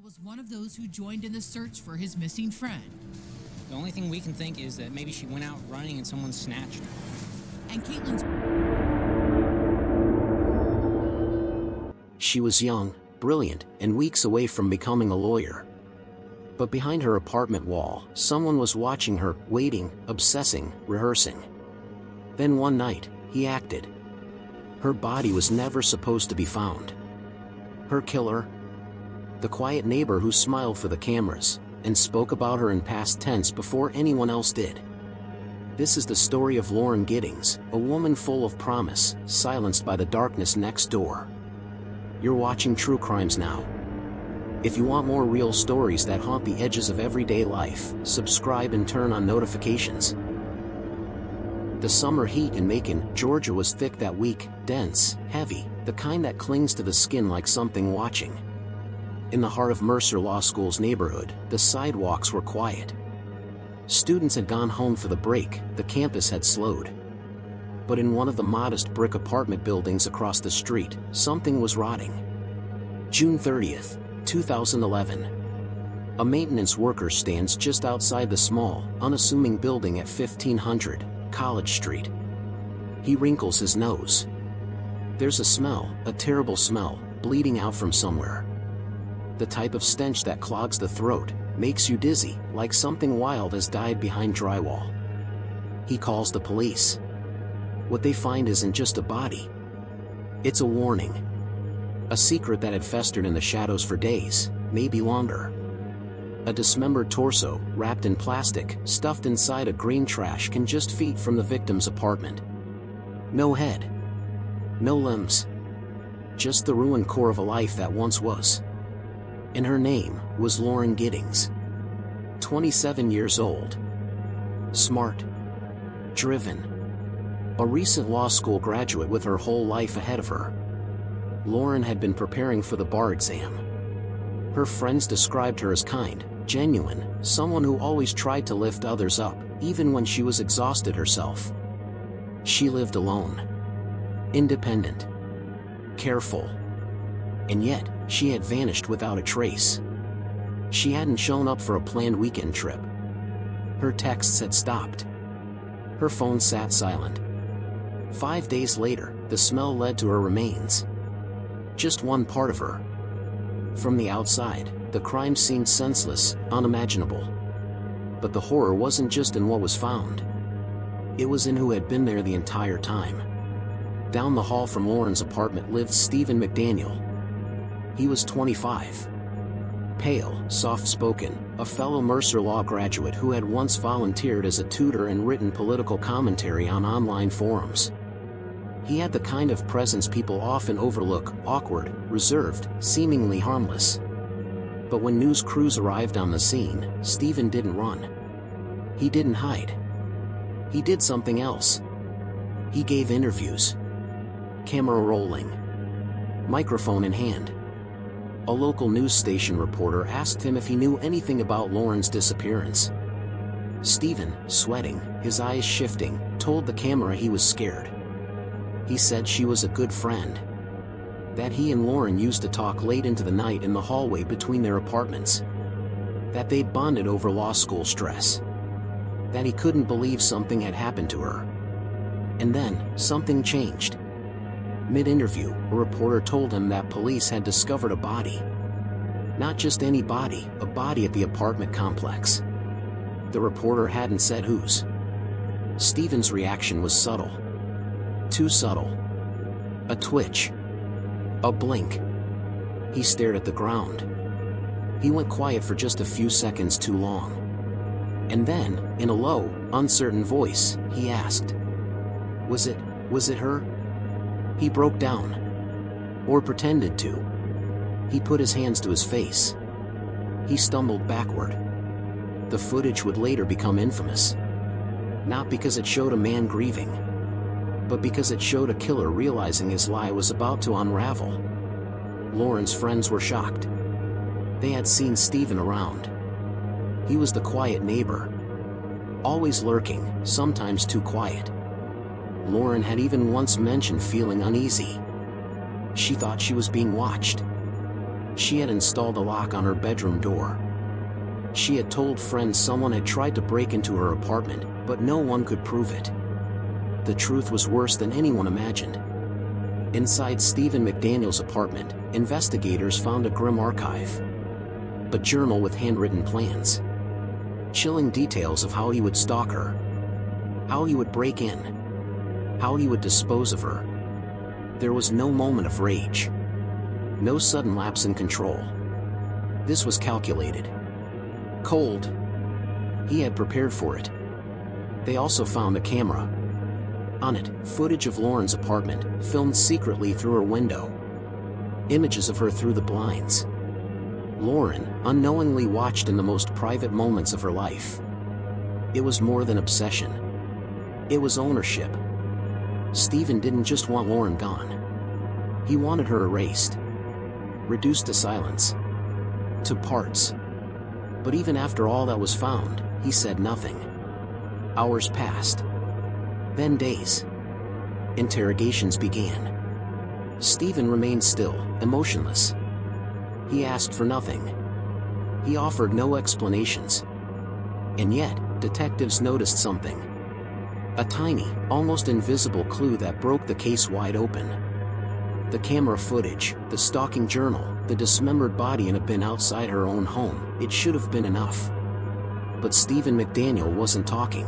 was one of those who joined in the search for his missing friend. The only thing we can think is that maybe she went out running and someone snatched her. And Caitlin's... She was young, brilliant, and weeks away from becoming a lawyer. But behind her apartment wall, someone was watching her, waiting, obsessing, rehearsing. Then one night, he acted. Her body was never supposed to be found. Her killer? The quiet neighbor who smiled for the cameras, and spoke about her in past tense before anyone else did. This is the story of Lauren Giddings, a woman full of promise, silenced by the darkness next door. You're watching True Crimes Now. If you want more real stories that haunt the edges of everyday life, subscribe and turn on notifications. The summer heat in Macon, Georgia was thick that week, dense, heavy, the kind that clings to the skin like something watching. In the heart of Mercer Law School's neighborhood, the sidewalks were quiet. Students had gone home for the break, the campus had slowed. But in one of the modest brick apartment buildings across the street, something was rotting. June 30th, 2011. A maintenance worker stands just outside the small, unassuming building at 1500 College Street. He wrinkles his nose. There's a smell, a terrible smell, bleeding out from somewhere. The type of stench that clogs the throat, makes you dizzy, like something wild has died behind drywall. He calls the police. What they find isn't just a body. It's a warning. A secret that had festered in the shadows for days, maybe longer. A dismembered torso, wrapped in plastic, stuffed inside a green trash can just feet from the victim's apartment. No head. No limbs. Just the ruined core of a life that once was. And her name was Lauren Giddings. 27 years old. Smart. Driven. A recent law school graduate with her whole life ahead of her. Lauren had been preparing for the bar exam. Her friends described her as kind, genuine, someone who always tried to lift others up, even when she was exhausted herself. She lived alone. Independent. Careful. And yet, she had vanished without a trace. She hadn't shown up for a planned weekend trip. Her texts had stopped. Her phone sat silent. 5 days later, the smell led to her remains. Just one part of her. From the outside, the crime seemed senseless, unimaginable. But the horror wasn't just in what was found. It was in who had been there the entire time. Down the hall from Lauren's apartment lived Stephen McDaniel. He was 25. Pale, soft-spoken, a fellow Mercer Law graduate who had once volunteered as a tutor and written political commentary on online forums. He had the kind of presence people often overlook, awkward, reserved, seemingly harmless. But when news crews arrived on the scene, Stephen didn't run. He didn't hide. He did something else. He gave interviews. Camera rolling. Microphone in hand. A local news station reporter asked him if he knew anything about Lauren's disappearance. Stephen, sweating, his eyes shifting, told the camera he was scared. He said she was a good friend. That he and Lauren used to talk late into the night in the hallway between their apartments. That they'd bonded over law school stress. That he couldn't believe something had happened to her. And then, something changed. Mid-interview, a reporter told him that police had discovered a body. Not just any body, a body at the apartment complex. The reporter hadn't said whose. Stephen's reaction was subtle. Too subtle. A twitch. A blink. He stared at the ground. He went quiet for just a few seconds too long. And then, in a low, uncertain voice, he asked, Was it her? He broke down. Or pretended to. He put his hands to his face. He stumbled backward. The footage would later become infamous. Not because it showed a man grieving, but because it showed a killer realizing his lie was about to unravel. Lauren's friends were shocked. They had seen Stephen around. He was the quiet neighbor. Always lurking, sometimes too quiet. Lauren had even once mentioned feeling uneasy. She thought she was being watched. She had installed a lock on her bedroom door. She had told friends someone had tried to break into her apartment, but no one could prove it. The truth was worse than anyone imagined. Inside Stephen McDaniel's apartment, investigators found a grim archive. A journal with handwritten plans. Chilling details of how he would stalk her. How he would break in. How he would dispose of her. There was no moment of rage. No sudden lapse in control. This was calculated. Cold. He had prepared for it. They also found a camera. On it, footage of Lauren's apartment, filmed secretly through her window. Images of her through the blinds. Lauren, unknowingly watched in the most private moments of her life. It was more than obsession. It was ownership. Stephen didn't just want Lauren gone. He wanted her erased. Reduced to silence. To parts. But even after all that was found, he said nothing. Hours passed. Then days. Interrogations began. Stephen remained still, emotionless. He asked for nothing. He offered no explanations. And yet, detectives noticed something. A tiny, almost invisible clue that broke the case wide open. The camera footage, the stalking journal, the dismembered body in a bin outside her own home, it should have been enough. But Stephen McDaniel wasn't talking.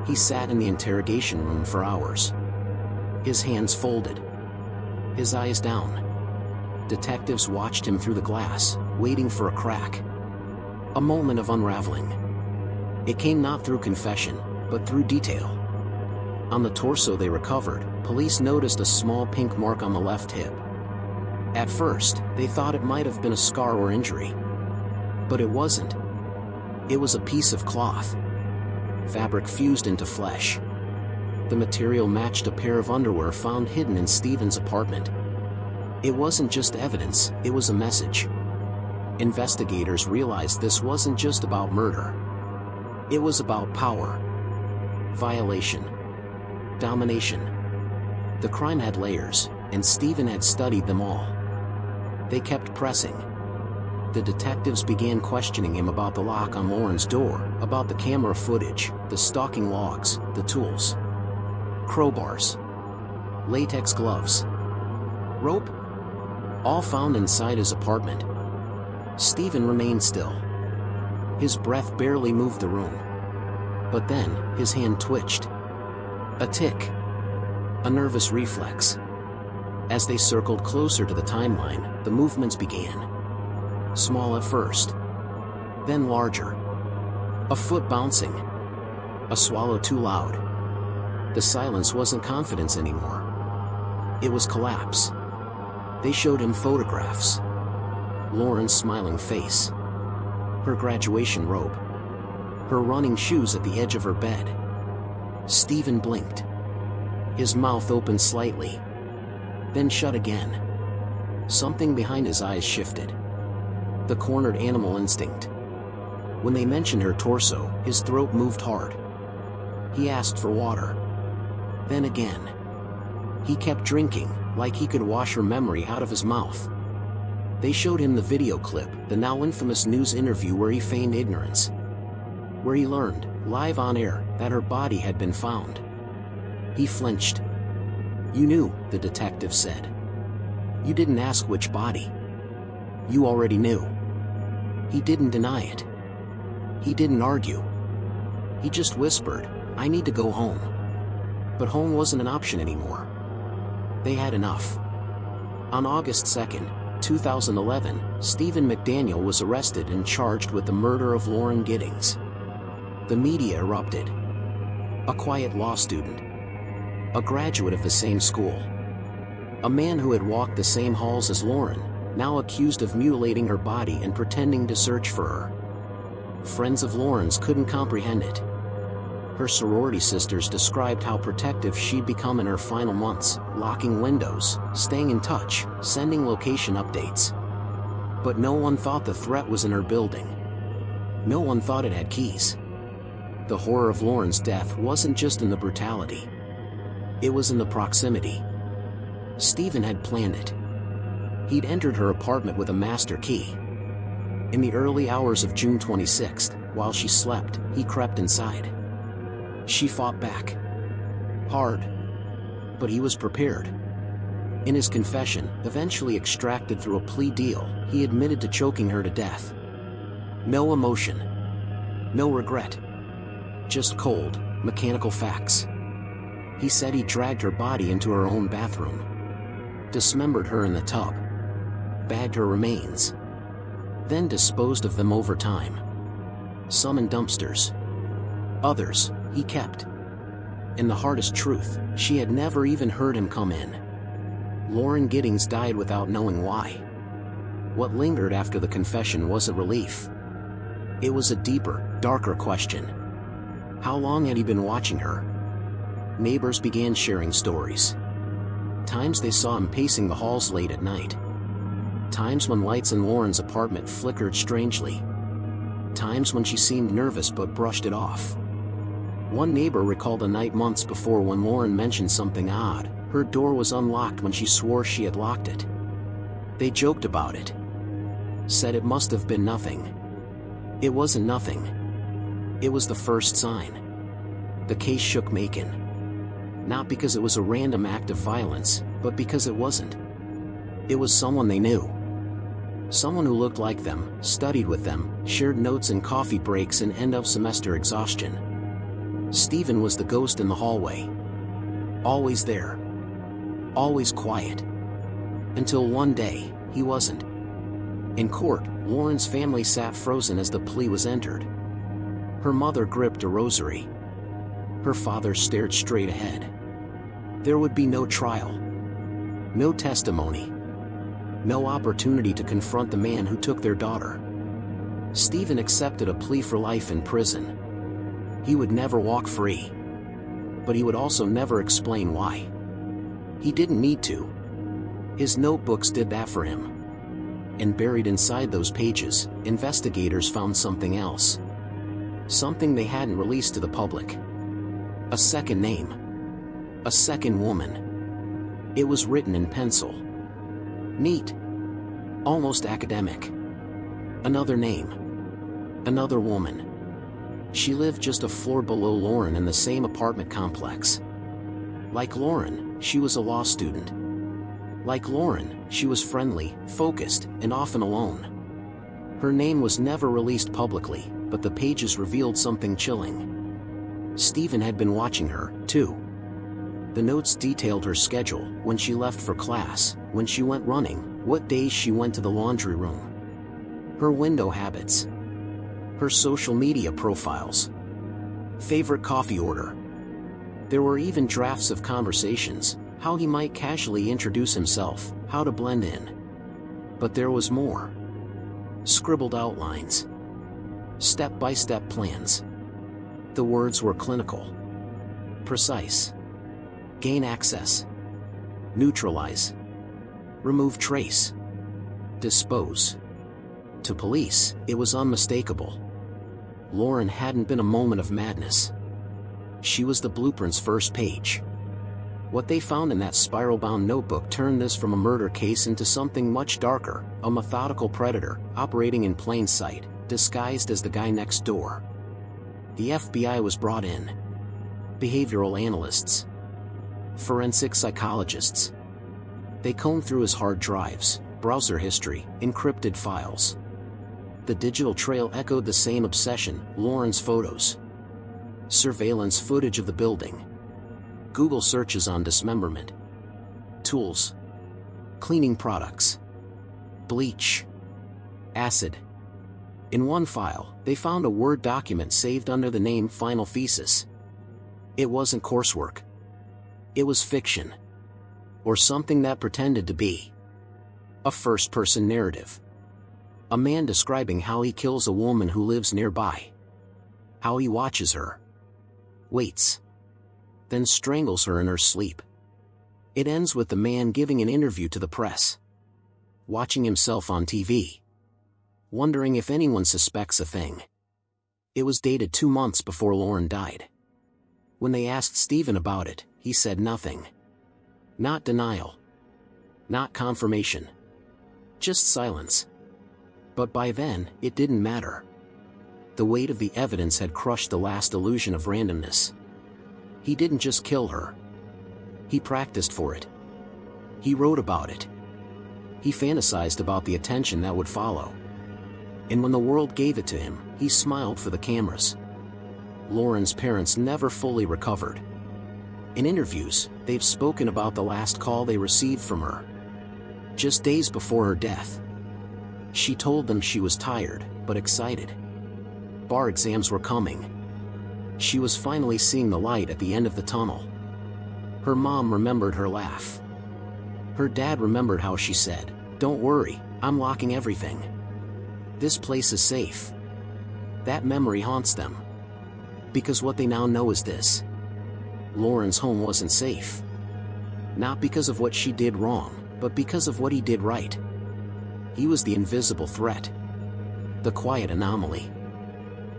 He sat in the interrogation room for hours. His hands folded. His eyes down. Detectives watched him through the glass, waiting for a crack. A moment of unraveling. It came not through confession, but through detail. On the torso they recovered, police noticed a small pink mark on the left hip. At first, they thought it might have been a scar or injury. But it wasn't. It was a piece of cloth. Fabric fused into flesh. The material matched a pair of underwear found hidden in Stephen's apartment. It wasn't just evidence, it was a message. Investigators realized this wasn't just about murder. It was about power. Violation. Domination. The crime had layers, and Stephen had studied them all. They kept pressing. The detectives began questioning him about the lock on Lauren's door, about the camera footage, the stalking logs, the tools. Crowbars. Latex gloves. Rope? All found inside his apartment. Stephen remained still. His breath barely moved the room. But then, his hand twitched. A tick. A nervous reflex. As they circled closer to the timeline, the movements began. Small at first. Then larger. A foot bouncing. A swallow too loud. The silence wasn't confidence anymore. It was collapse. They showed him photographs. Lauren's smiling face. Her graduation robe. Her running shoes at the edge of her bed. Stephen blinked. His mouth opened slightly. Then shut again. Something behind his eyes shifted. The cornered animal instinct. When they mentioned her torso, his throat moved hard. He asked for water. Then again. He kept drinking, like he could wash her memory out of his mouth. They showed him the video clip, the now infamous news interview where he feigned ignorance. Where he learned, live on air, that her body had been found. He flinched. "You knew," the detective said. "You didn't ask which body. You already knew." He didn't deny it. He didn't argue. He just whispered, "I need to go home." But home wasn't an option anymore. They had enough. On August 2nd, 2011, Stephen McDaniel was arrested and charged with the murder of Lauren Giddings. The media erupted. A quiet law student. A graduate of the same school. A man who had walked the same halls as Lauren, now accused of mutilating her body and pretending to search for her. Friends of Lauren's couldn't comprehend it. Her sorority sisters described how protective she'd become in her final months, locking windows, staying in touch, sending location updates. But no one thought the threat was in her building. No one thought it had keys. The horror of Lauren's death wasn't just in the brutality. It was in the proximity. Stephen had planned it. He'd entered her apartment with a master key. In the early hours of June 26th, while she slept, he crept inside. She fought back. Hard. But he was prepared. In his confession, eventually extracted through a plea deal, he admitted to choking her to death. No emotion. No regret. Just cold, mechanical facts. He said he dragged her body into her own bathroom, dismembered her in the tub, bagged her remains, then disposed of them over time. Some in dumpsters. Others, he kept. And the hardest truth, she had never even heard him come in. Lauren Giddings died without knowing why. What lingered after the confession wasn't relief. It was a deeper, darker question. How long had he been watching her? Neighbors began sharing stories. Times they saw him pacing the halls late at night. Times when lights in Lauren's apartment flickered strangely. Times when she seemed nervous but brushed it off. One neighbor recalled a night months before when Lauren mentioned something odd. Her door was unlocked when she swore she had locked it. They joked about it. Said it must have been nothing. It wasn't nothing. It was the first sign. The case shook Macon. Not because it was a random act of violence, but because it wasn't. It was someone they knew. Someone who looked like them, studied with them, shared notes in coffee breaks and end-of-semester exhaustion. Stephen was the ghost in the hallway. Always there. Always quiet. Until one day, he wasn't. In court, Lauren's family sat frozen as the plea was entered. Her mother gripped a rosary. Her father stared straight ahead. There would be no trial. No testimony. No opportunity to confront the man who took their daughter. Stephen accepted a plea for life in prison. He would never walk free. But he would also never explain why. He didn't need to. His notebooks did that for him. And buried inside those pages, investigators found something else. Something they hadn't released to the public. A second name. A second woman. It was written in pencil. Neat. Almost academic. Another name. Another woman. She lived just a floor below Lauren in the same apartment complex. Like Lauren, she was a law student. Like Lauren, she was friendly, focused, and often alone. Her name was never released publicly, but the pages revealed something chilling. Stephen had been watching her, too. The notes detailed her schedule, when she left for class, when she went running, what days she went to the laundry room. Her window habits. Her social media profiles. Favorite coffee order. There were even drafts of conversations, how he might casually introduce himself, how to blend in. But there was more. Scribbled outlines. Step-by-step plans. The words were clinical. Precise. Gain access. Neutralize. Remove trace. Dispose. To police, it was unmistakable. Lauren hadn't been a moment of madness. She was the blueprint's first page. What they found in that spiral-bound notebook turned this from a murder case into something much darker, a methodical predator, operating in plain sight, disguised as the guy next door. The FBI was brought in. Behavioral analysts. Forensic psychologists. They combed through his hard drives, browser history, encrypted files. The digital trail echoed the same obsession, Lauren's photos. Surveillance footage of the building. Google searches on dismemberment. Tools. Cleaning products. Bleach. Acid. In one file, they found a Word document saved under the name Final Thesis. It wasn't coursework. It was fiction. Or something that pretended to be. A first-person narrative. A man describing how he kills a woman who lives nearby. How he watches her. Waits. Then strangles her in her sleep. It ends with the man giving an interview to the press. Watching himself on TV. Wondering if anyone suspects a thing. It was dated 2 months before Lauren died. When they asked Stephen about it, he said nothing. Not denial. Not confirmation. Just silence. But by then, it didn't matter. The weight of the evidence had crushed the last illusion of randomness. He didn't just kill her. He practiced for it. He wrote about it. He fantasized about the attention that would follow. And when the world gave it to him, he smiled for the cameras. Lauren's parents never fully recovered. In interviews, they've spoken about the last call they received from her. Just days before her death. She told them she was tired, but excited. Bar exams were coming. She was finally seeing the light at the end of the tunnel. Her mom remembered her laugh. Her dad remembered how she said, "Don't worry, I'm locking everything. This place is safe." That memory haunts them. Because what they now know is this: Lauren's home wasn't safe. Not because of what she did wrong, but because of what he did right. He was the invisible threat. The quiet anomaly.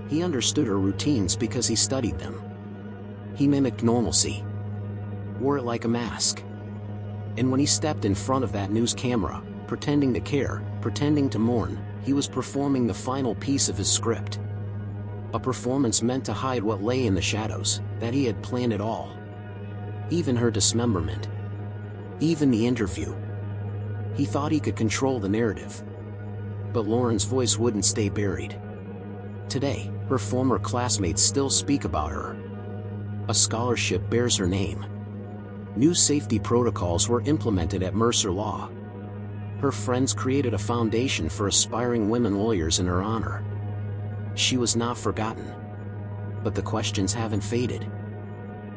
He understood her routines because he studied them. He mimicked normalcy. Wore it like a mask. And when he stepped in front of that news camera, pretending to care, pretending to mourn, he was performing the final piece of his script. A performance meant to hide what lay in the shadows, that he had planned it all. Even her dismemberment. Even the interview. He thought he could control the narrative. But Lauren's voice wouldn't stay buried. Today, her former classmates still speak about her. A scholarship bears her name. New safety protocols were implemented at Mercer Law. Her friends created a foundation for aspiring women lawyers in her honor. She was not forgotten. But the questions haven't faded.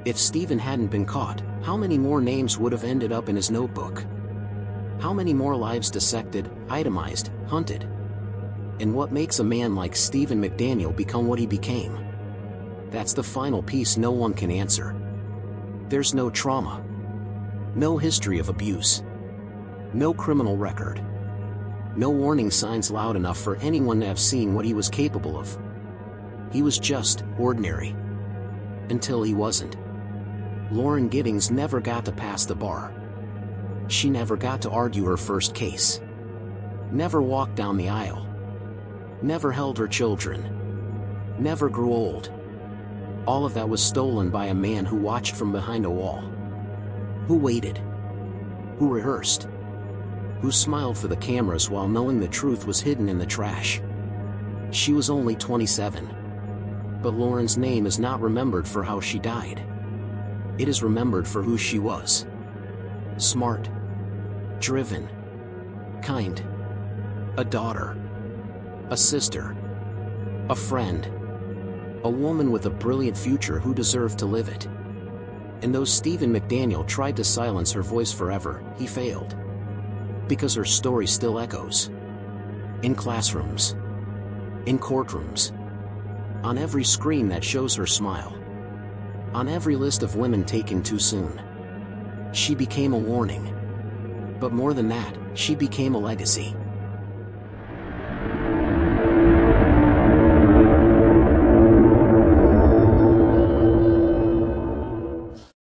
If Stephen hadn't been caught, how many more names would have ended up in his notebook? How many more lives dissected, itemized, hunted? And what makes a man like Stephen McDaniel become what he became? That's the final piece no one can answer. There's no trauma. No history of abuse. No criminal record. No warning signs loud enough for anyone to have seen what he was capable of. He was just ordinary. Until he wasn't. Lauren Giddings never got to pass the bar. She never got to argue her first case. Never walked down the aisle. Never held her children. Never grew old. All of that was stolen by a man who watched from behind a wall. Who waited. Who rehearsed. Who smiled for the cameras while knowing the truth was hidden in the trash. She was only 27. But Lauren's name is not remembered for how she died. It is remembered for who she was. Smart. Driven. Kind. A daughter. A sister. A friend. A woman with a brilliant future who deserved to live it. And though Stephen McDaniel tried to silence her voice forever, he failed. Because her story still echoes. In classrooms. In courtrooms. On every screen that shows her smile. On every list of women taken too soon. She became a warning. But more than that, she became a legacy.